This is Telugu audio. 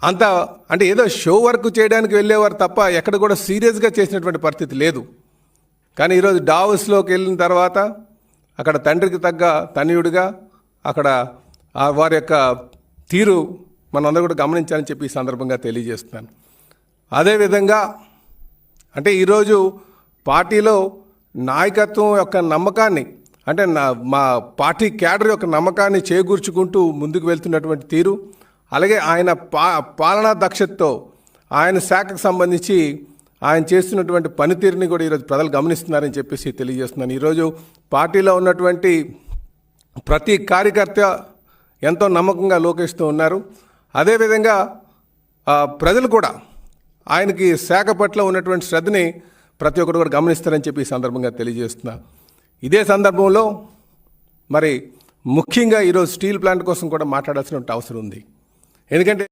అంత అంటే ఏదో షో వర్క్ చేయడానికి వెళ్ళేవారు తప్ప ఎక్కడ కూడా సీరియస్గా చేసినటువంటి పరిస్థితి లేదు. కానీ ఈరోజు డావోస్లోకి వెళ్ళిన తర్వాత అక్కడ తండ్రికి తగ్గ తనయుడిగా అక్కడ వారి యొక్క తీరు మనందరూ కూడా గమనించాలని చెప్పి ఈ సందర్భంగా తెలియజేస్తున్నాను. అదేవిధంగా అంటే ఈరోజు పార్టీలో నాయకత్వం యొక్క నమ్మకాన్ని అంటే మా పార్టీ క్యాడర్ యొక్క నమ్మకాన్ని చేకూర్చుకుంటూ ముందుకు వెళ్తున్నటువంటి తీరు, అలాగే ఆయన పాలనా దక్షతతో ఆయన శాఖకు సంబంధించి ఆయన చేస్తున్నటువంటి పనితీరుని కూడా ఈరోజు ప్రజలు గమనిస్తున్నారని చెప్పేసి తెలియజేస్తున్నాను. ఈరోజు పార్టీలో ఉన్నటువంటి ప్రతి కార్యకర్త ఎంతో నమ్మకంగా లోకేష్తో ఉన్నారు. అదేవిధంగా ప్రజలు కూడా ఆయనకి శాఖ పట్ల ఉన్నటువంటి శ్రద్ధని ప్రతి ఒక్కరు కూడా గమనిస్తారని చెప్పి ఈ సందర్భంగా తెలియజేస్తున్నా. ఇదే సందర్భంలో మరి ముఖ్యంగా ఈరోజు స్టీల్ ప్లాంట్ కోసం కూడా మాట్లాడాల్సిన అవసరం ఉంది. ఎందుకంటే